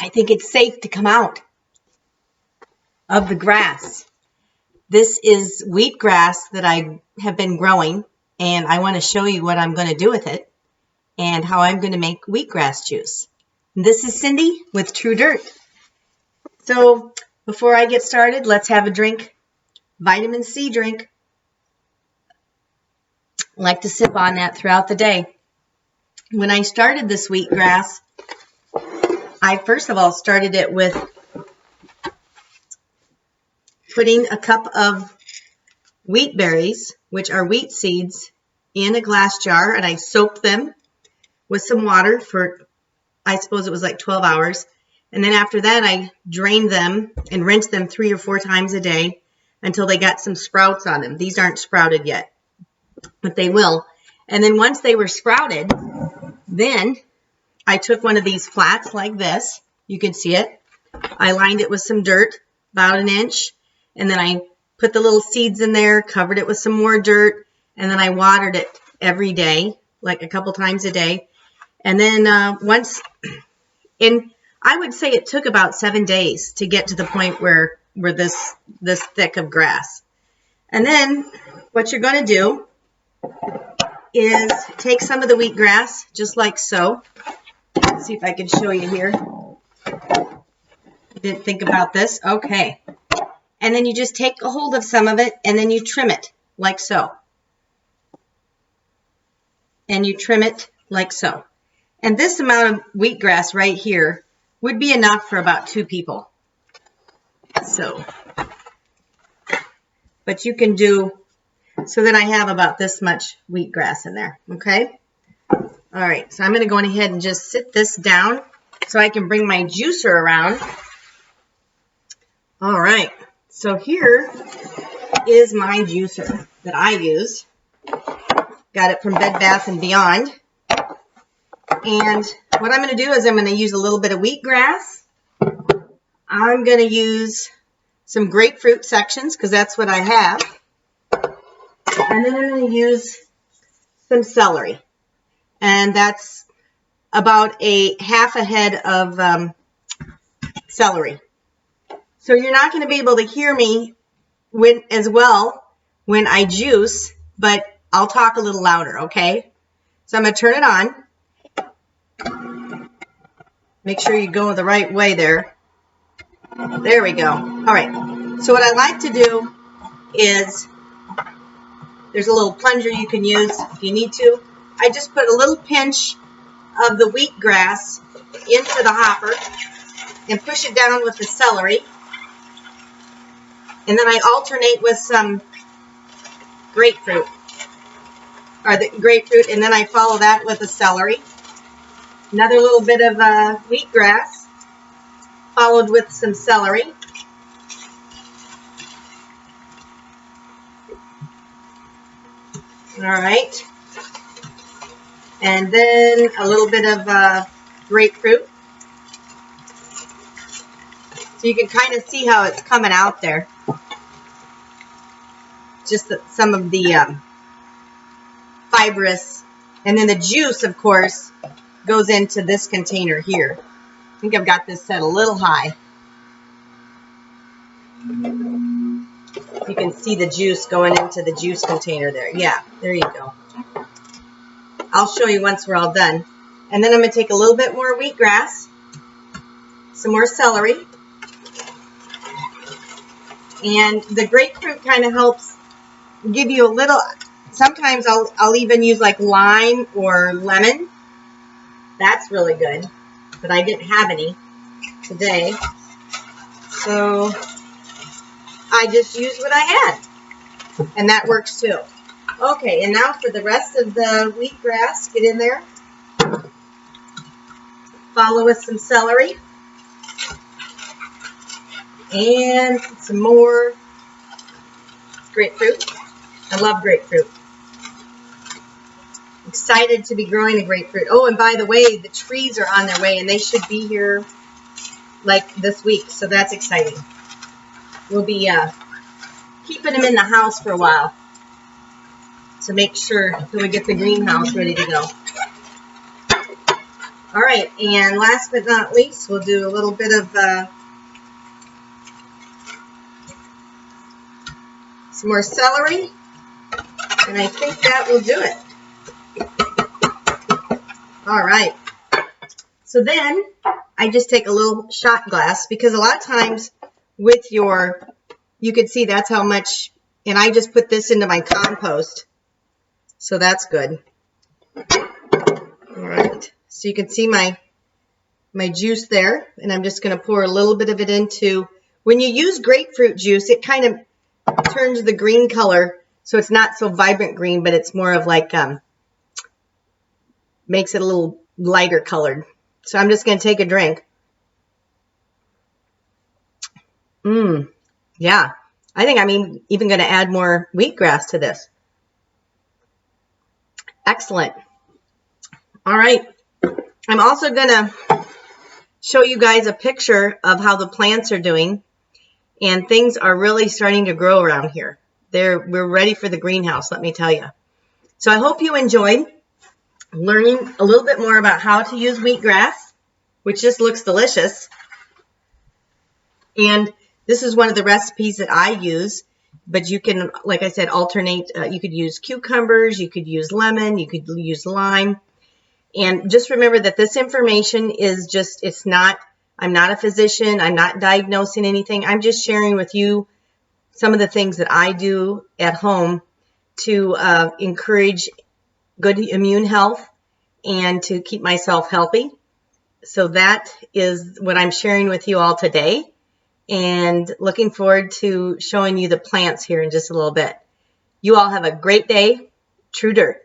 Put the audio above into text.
I think it's safe to come out of the grass. This is wheatgrass that I have been growing, and I want to show you what I'm going to do with it and how I'm going to make wheatgrass juice. And this is Cindy with True Dirt. So before I get started, let's have a drink. Vitamin C drink. I like to sip on that throughout the day. When I started this wheatgrass, I first of all started it with putting a cup of wheat berries, which are wheat seeds, in a glass jar, and I soaked them with some water for, I suppose it was like 12 hours. And then after that, I drained them and rinsed them 3 or 4 times a day until they got some sprouts on them. These aren't sprouted yet, but they will. And then once they were sprouted, then I took one of these flats like this. You can see it. I lined it with some dirt, about 1 inch. And then I put the little seeds in there, covered it with some more dirt, and then I watered it every day, like a couple times a day. And then I would say it took about 7 days to get to the point where this thick of grass. And then what you're going to do is take some of the wheatgrass, just like so. Let's see if I can show you here. Didn't think about this. Okay. And then you just take a hold of some of it, and then you trim it, like so. And you trim it like so. And this amount of wheatgrass right here would be enough for about 2 people. So, but you can do, so that I have about this much wheatgrass in there, okay? All right, so I'm going to go ahead and just sit this down so I can bring my juicer around. All right. So here is my juicer that I use. Got it from Bed Bath & Beyond. And what I'm going to do is I'm going to use a little bit of wheatgrass. I'm going to use some grapefruit sections because that's what I have. And then I'm going to use some celery. And that's about half a head of celery. So you're not going to be able to hear me as well when I juice, but I'll talk a little louder, okay? So I'm going to turn it on. Make sure you go the right way there. There we go. All right. So what I like to do is, there's a little plunger you can use if you need to. I just put a little pinch of the wheatgrass into the hopper and push it down with the celery. And then I alternate with some grapefruit, and then I follow that with the celery. Another little bit of wheatgrass, followed with some celery. All right. And then a little bit of grapefruit. So you can kind of see how it's coming out there. Just some of the fibrous. And then the juice, of course, goes into this container here. I think I've got this set a little high. You can see the juice going into the juice container there. Yeah, there you go. I'll show you once we're all done. And then I'm going to take a little bit more wheatgrass, some more celery, and the grapefruit kind of helps give you a little, sometimes I'll even use like lime or lemon. That's really good, but I didn't have any today. So I just used what I had, and that works too. Okay, and now for the rest of the wheatgrass, get in there. Follow with some celery. And some more grapefruit. I love grapefruit. Excited to be growing a grapefruit. Oh, and by the way, the trees are on their way, and they should be here like this week, so that's exciting. We'll be keeping them in the house for a while to make sure that we get the greenhouse ready to go. All right, and last but not least, we'll do a little bit of some more celery, and I think that will do it. All right. So then I just take a little shot glass, because a lot of times with your, you can see that's how much, and I just put this into my compost. So that's good. All right. So you can see my juice there, and I'm just going to pour a little bit of it into, when you use grapefruit juice, it kind of turns the green color, so it's not so vibrant green, but it's more of like, makes it a little lighter colored. So I'm just going to take a drink. Yeah. I think I'm even going to add more wheatgrass to this. Excellent. All right. I'm also going to show you guys a picture of how the plants are doing, and things are really starting to grow around here. We're ready for the greenhouse, let me tell you. So I hope you enjoyed learning a little bit more about how to use wheatgrass, which just looks delicious. And this is one of the recipes that I use, but you can, like I said, alternate. You could use cucumbers, you could use lemon, you could use lime. And just remember that this information is just, I'm not a physician, I'm not diagnosing anything. I'm just sharing with you some of the things that I do at home to encourage good immune health and to keep myself healthy. So that is what I'm sharing with you all today, and looking forward to showing you the plants here in just a little bit. You all have a great day. True Dirt.